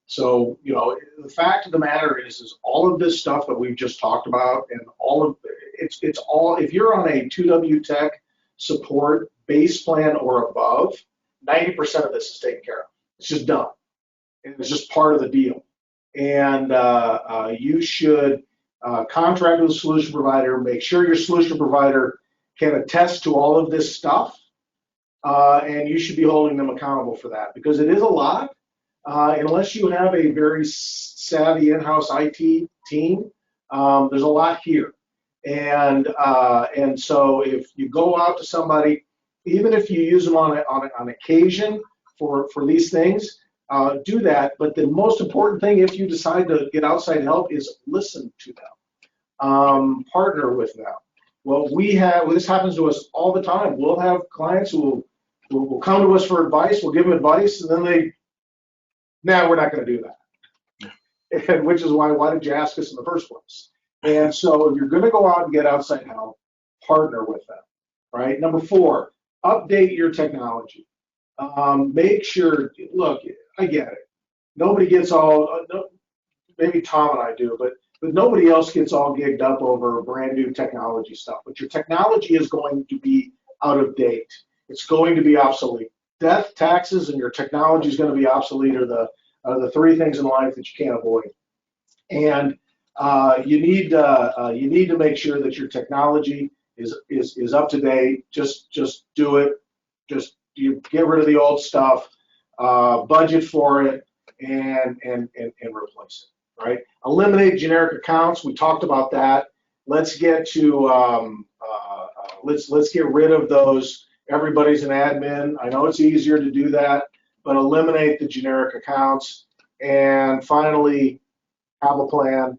So, the fact of the matter is all of this stuff that we've just talked about, and all of it's all, if you're on a 2W Tech support base plan or above, 90% of this is taken care of. It's just done. And it's just part of the deal. And you should contract with a solution provider, make sure your solution provider can attest to all of this stuff, and you should be holding them accountable for that, because it is a lot. Unless you have a very savvy in-house IT team, there's a lot here. And so if you go out to somebody, even if you use them on occasion for these things, do that. But the most important thing, if you decide to get outside help, is listen to them, partner with them. Well, this happens to us all the time. We'll have clients who will come to us for advice. We'll give them advice, and then we're not going to do that. And which is why did you ask us in the first place? And so if you're going to go out and get outside help, partner with them, right? Number 4, update your technology. Make sure, look, I get it. Nobody gets maybe Tom and I do, but nobody else gets all gigged up over brand new technology stuff. But your technology is going to be out of date. It's going to be obsolete. Death, taxes, and your technology is going to be obsolete are the 3 things in life that you can't avoid. And you need to make sure that your technology is up to date. Just do it. Just you get rid of the old stuff, budget for it, and replace it. Right? Eliminate generic accounts. We talked about that. Let's get to let's get rid of those everybody's an admin. I know it's easier to do that, but eliminate the generic accounts. And finally, have a plan,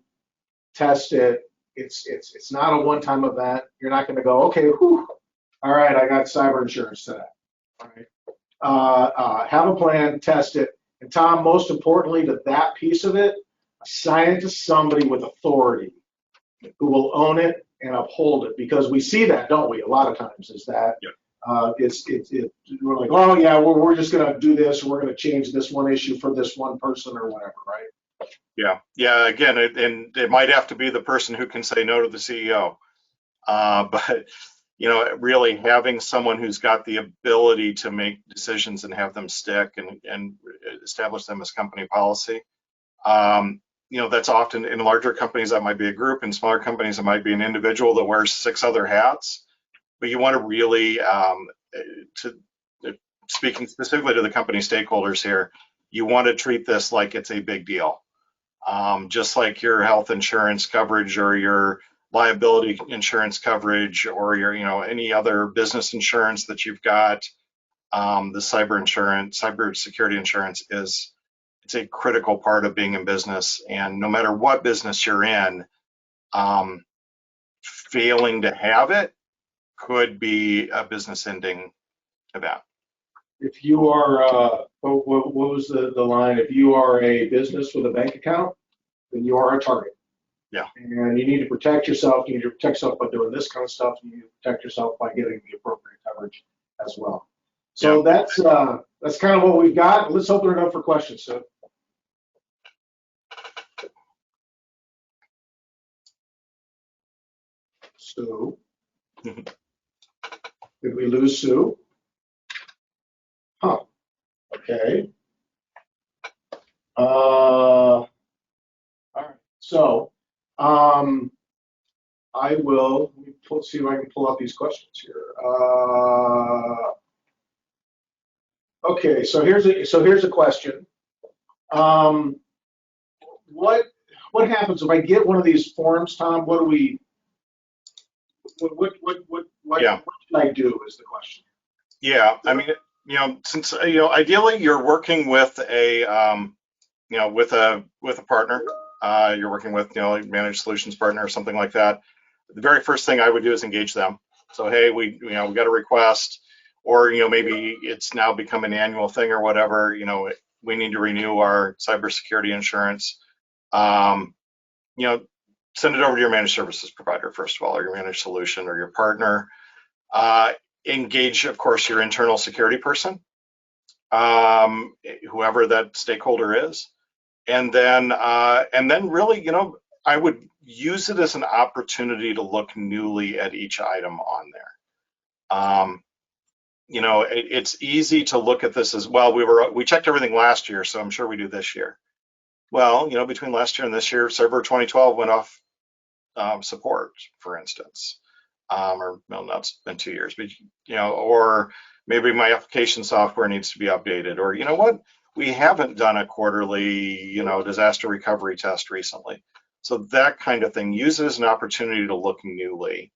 test it. It's not a one-time event. You're not going to go, okay, whew, all right, I got cyber insurance today. All right. Have a plan, test it. And Tom, most importantly to that piece of it, assign it to somebody with authority who will own it and uphold it, because we see that, don't we? A lot of times is that we're like, oh yeah, we're just going to do this, or we're going to change this one issue for this one person or whatever, right? Yeah. Again, and it might have to be the person who can say no to the CEO, but really having someone who's got the ability to make decisions and have them stick and establish them as company policy. That's often in larger companies that might be a group, in smaller companies it might be an individual that wears 6 other hats. But you want to really, speaking specifically to the company stakeholders here, you want to treat this like it's a big deal. Just like your health insurance coverage or your liability insurance coverage or your, any other business insurance that you've got, the cybersecurity insurance it's a critical part of being in business. And no matter what business you're in, failing to have it could be a business ending event. If you are, what was the line? If you are a business with a bank account, then you are a target. Yeah. And you need to protect yourself. You need to protect yourself by doing this kind of stuff. You need to protect yourself by getting the appropriate coverage as well. So that's kind of what we've got. Let's open it up for questions. So. Sue. Did we lose Sue? Huh. Okay. All right. So, I will see if I can pull out these questions here. Okay. So here's a question. What happens if I get one of these forms, Tom? What should I do is the question. Yeah, I mean, since ideally you're working with a with a partner, you're working with managed solutions partner or something like that. The very first thing I would do is engage them. So hey, we got a request, or maybe it's now become an annual thing or whatever. We need to renew our cybersecurity insurance. Send it over to your managed services provider first of all, or your managed solution, or your partner. Engage, of course, your internal security person, whoever that stakeholder is, and then really, I would use it as an opportunity to look newly at each item on there. It's easy to look at this as well. We checked everything last year, so I'm sure we do this year. Well, between last year and this year, Server 2012 went off support, for instance. Or well, no, it's been 2 years, but or maybe my application software needs to be updated, or what, we haven't done a quarterly disaster recovery test recently. So that kind of thing, use it as an opportunity to look newly.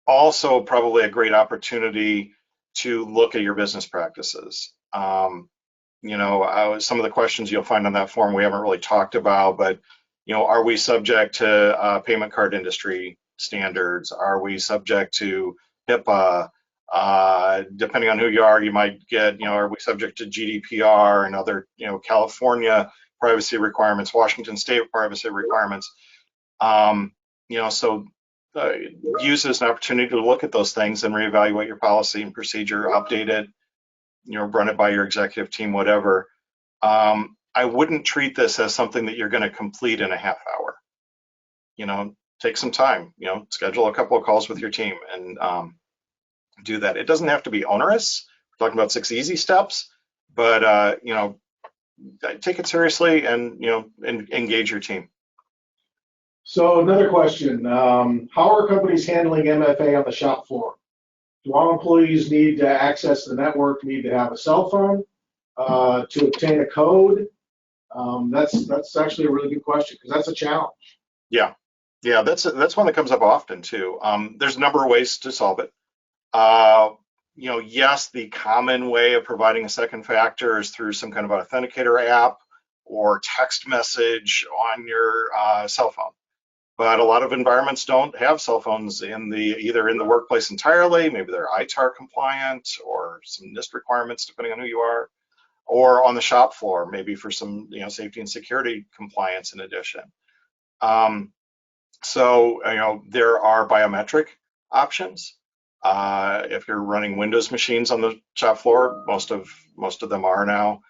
Also, probably a great opportunity to look at your business practices. Some of the questions you'll find on that form we haven't really talked about, but are we subject to payment card industry standards? Are we subject to HIPAA? Depending on who you are, you might get, are we subject to GDPR and other, California privacy requirements, Washington State privacy requirements? So use it as an opportunity to look at those things and reevaluate your policy and procedure, update it, run it by your executive team, whatever. I wouldn't treat this as something that you're going to complete in a half hour. Take some time, schedule a couple of calls with your team and do that. It doesn't have to be onerous. We're talking about 6 easy steps, but take it seriously and engage your team. So another question: how are companies handling MFA on the shop floor? Do all employees need to access the network? Need to have a cell phone to obtain a code? That's actually a really good question, because that's a challenge. Yeah, that's one that comes up often too. There's a number of ways to solve it. Yes, the common way of providing a second factor is through some kind of authenticator app or text message on your cell phone. But a lot of environments don't have cell phones either in the workplace entirely, maybe they're ITAR compliant or some NIST requirements depending on who you are, or on the shop floor, maybe for some safety and security compliance in addition. There are biometric options. If you're running Windows machines on the shop floor, most of them are now.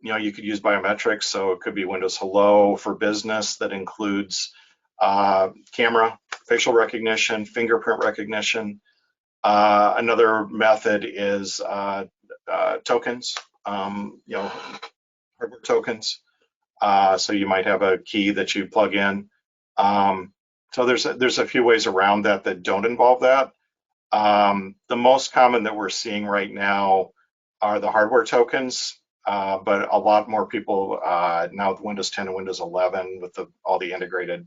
You could use biometrics, so it could be Windows Hello for business that includes camera, facial recognition, fingerprint recognition. Another method is tokens, hardware tokens. So you might have a key that you plug in. So there's a few ways around that don't involve that. The most common that we're seeing right now are the hardware tokens, but a lot more people now with Windows 10 and Windows 11 with all the integrated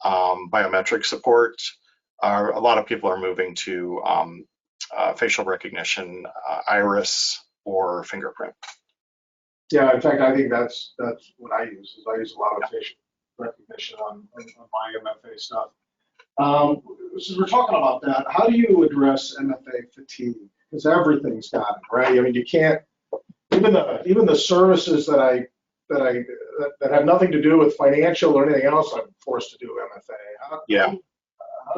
biometric support, a lot of people are moving to facial recognition, iris, or fingerprint. Yeah, in fact, I think that's what I use. I use a lot of facial recognition on my MFA stuff. So we're talking about that. How do you address MFA fatigue? Because everything's got it, right? I mean, you can't even the services that have nothing to do with financial or anything else. I'm forced to do MFA. How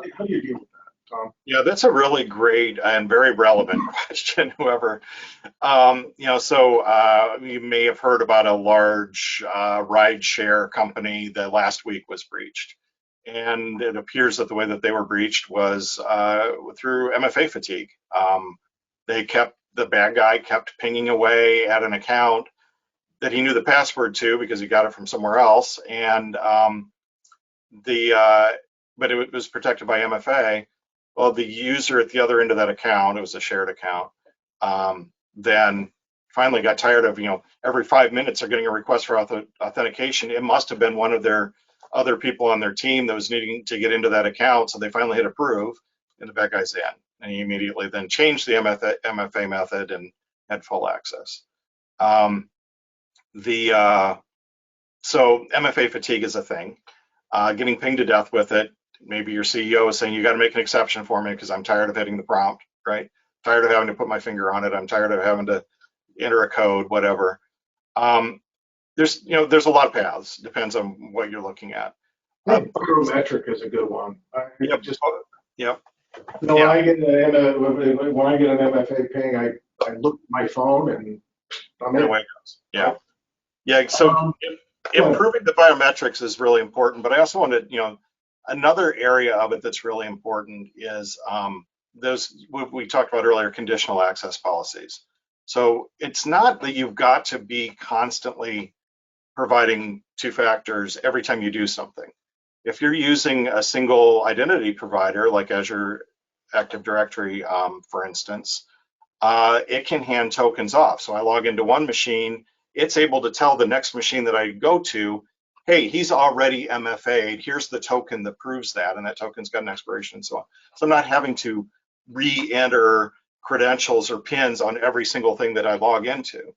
do you deal with that, Tom? Yeah, that's a really great and very relevant question. You may have heard about a large ride share company that last week was breached. And it appears that the way that they were breached was through MFA fatigue. The bad guy kept pinging away at an account that he knew the password to because he got it from somewhere else, and but it was protected by MFA. Well, the user at the other end of that account, it was a shared account, then finally got tired of, every 5 minutes they're getting a request for authentication. It must have been one of their other people on their team that was needing to get into that account. So they finally hit approve and the bad guy's in. And he immediately then changed the MFA method and had full access. So MFA fatigue is a thing. Getting pinged to death with it. Maybe your CEO is saying, you got to make an exception for me because I'm tired of hitting the prompt, right? Tired of having to put my finger on it. I'm tired of having to enter a code, whatever. There's a lot of paths. Depends on what you're looking at. Biometric is a good one. Yep. When I get an MFA ping, I look at my phone and I'm in. Away it goes. Yeah. So improving the biometrics is really important, but I also wanted, another area of it that's really important is those we talked about earlier, conditional access policies. So it's not that you've got to be constantly providing two factors every time you do something. If you're using a single identity provider like Azure Active Directory, for instance, it can hand tokens off. So I log into one machine, it's able to tell the next machine that I go to, hey, he's already MFA'd, here's the token that proves that, and that token's got an expiration and so on. So I'm not having to re-enter credentials or pins on every single thing that I log into.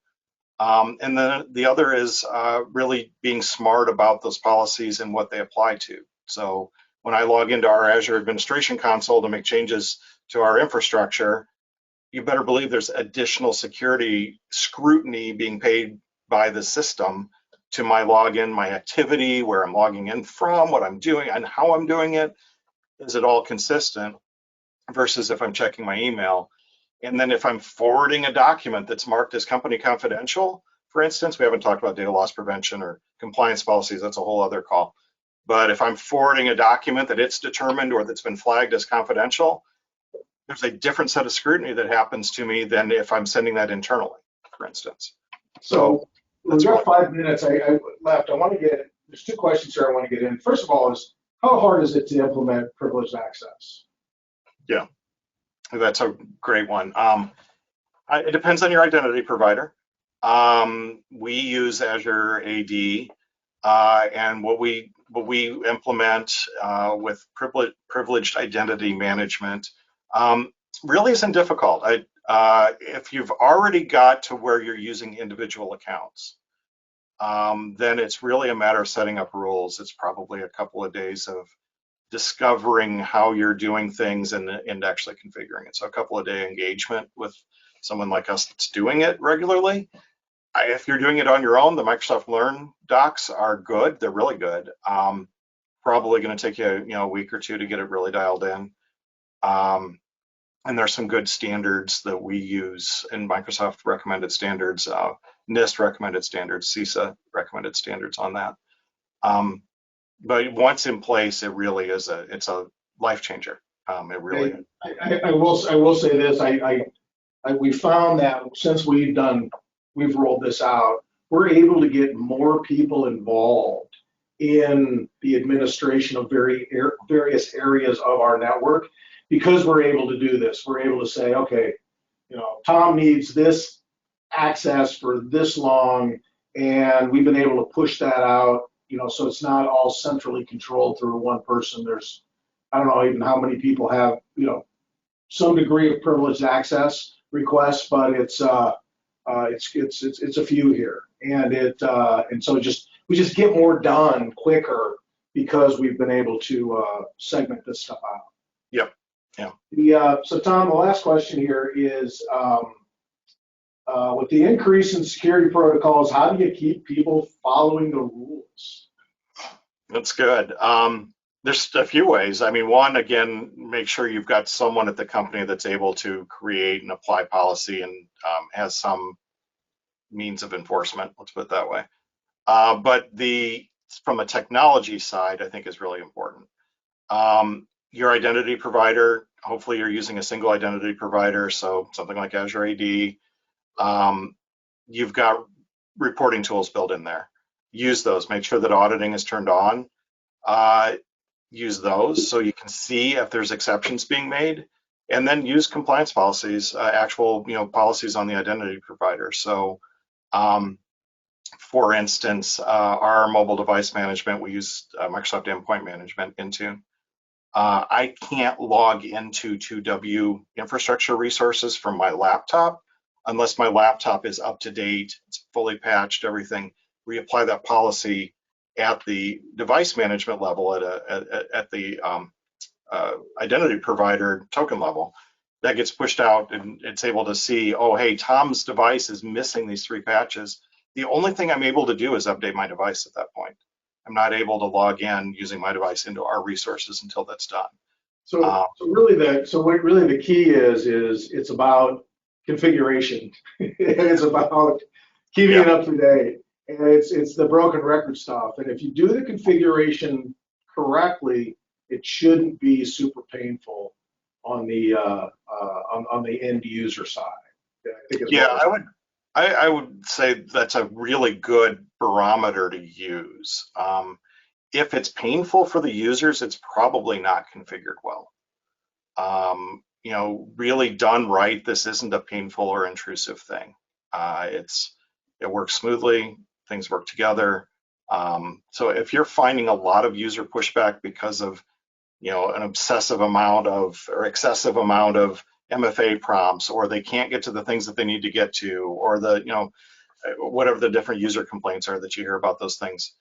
And then the other is really being smart about those policies and what they apply to. So when I log into our Azure Administration Console to make changes to our infrastructure, you better believe there's additional security scrutiny being paid by the system to my login, my activity, where I'm logging in from, what I'm doing, and how I'm doing it. Is it all consistent? Versus if I'm checking my email. And then if I'm forwarding a document that's marked as company confidential, for instance, we haven't talked about data loss prevention or compliance policies, that's a whole other call. But if I'm forwarding a document that it's determined or that's been flagged as confidential, there's a different set of scrutiny that happens to me than if I'm sending that internally, for instance. So we've got 5 minutes left. There's two questions here I want to get in. First of all is, how hard is it to implement privileged access? Yeah, that's a great one. It depends on your identity provider. We use Azure AD, and what we implement with privileged identity management really isn't difficult. If you've already got to where you're using individual accounts, then it's really a matter of setting up rules. It's probably a couple of days of discovering how you're doing things and actually configuring it. So a couple of day engagement with someone like us that's doing it regularly. If you're doing it on your own, the Microsoft Learn docs are good. They're really good. Probably going to take you, a week or two to get it really dialed in. And there's some good standards that we use in Microsoft recommended standards, NIST recommended standards, CISA recommended standards on that. But once in place, it really is it's a life changer. It really is. I will say this. We found that since we've rolled this out, we're able to get more people involved in the administration of various areas of our network because we're able to do this. We're able to say, okay, Tom needs this access for this long, and we've been able to push that out, so it's not all centrally controlled through one person. There's, I don't know even how many people have, some degree of privileged access requests, but it's a few here, and so we just get more done quicker because we've been able to segment this stuff out. Yep. Yeah. So Tom, the last question here is, with the increase in security protocols, how do you keep people following the rules? That's good. There's a few ways. I mean, one, again, make sure you've got someone at the company that's able to create and apply policy and has some means of enforcement, let's put it that way. But from a technology side, I think is really important. Your identity provider, hopefully you're using a single identity provider, so something like Azure AD. You've got reporting tools built in there. Use those. Make sure that auditing is turned on. Use those so you can see if there's exceptions being made, and then use compliance policies, actual policies on the identity provider. So, for instance, our mobile device management, we use Microsoft Endpoint Management, Intune. I can't log into 2W infrastructure resources from my laptop unless my laptop is up to date, it's fully patched, everything. We apply that policy at the device management level, at the identity provider token level. That gets pushed out and it's able to see, oh, hey, Tom's device is missing these 3 patches. The only thing I'm able to do is update my device at that point. I'm not able to log in using my device into our resources until that's done. So really the key is it's about configuration. It's about keeping it up to date. And it's the broken record stuff. And if you do the configuration correctly, it shouldn't be super painful on the end user side. I would say that's a really good barometer to use. If it's painful for the users, it's probably not configured well. Really done right, this isn't a painful or intrusive thing. It works smoothly, things work together. So if you're finding a lot of user pushback because of an excessive amount of MFA prompts, or they can't get to the things that they need to get to, or whatever the different user complaints are that you hear about those things,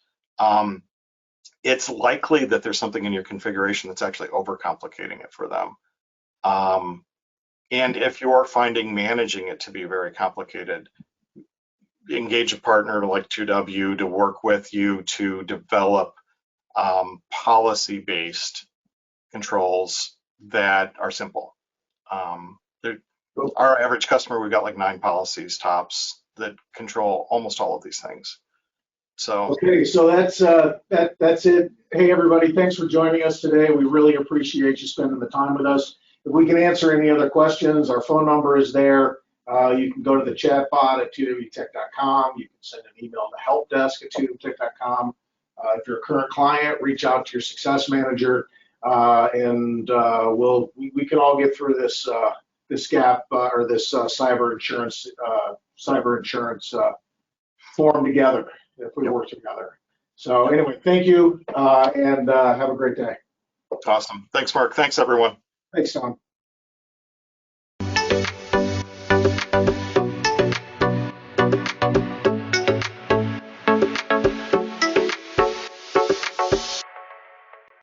it's likely that there's something in your configuration that's actually overcomplicating it for them. And if you're finding managing it to be very complicated, engage a partner like 2W to work with you to develop policy-based controls that are simple. Our average customer, we've got like 9 policies tops that control almost all of these things. So okay, so that's it. Hey everybody, thanks for joining us today. We really appreciate you spending the time with us. If we can answer any other questions, our phone number is there. You can go to the chat bot at 2wtech.com. You can send an email to helpdesk at 2wtech.com. If you're a current client, reach out to your success manager, and we can all get through this gap or this cyber insurance form together if we work together. So anyway, thank you, and have a great day. Awesome. Thanks, Mark. Thanks, everyone. Thanks, Tom.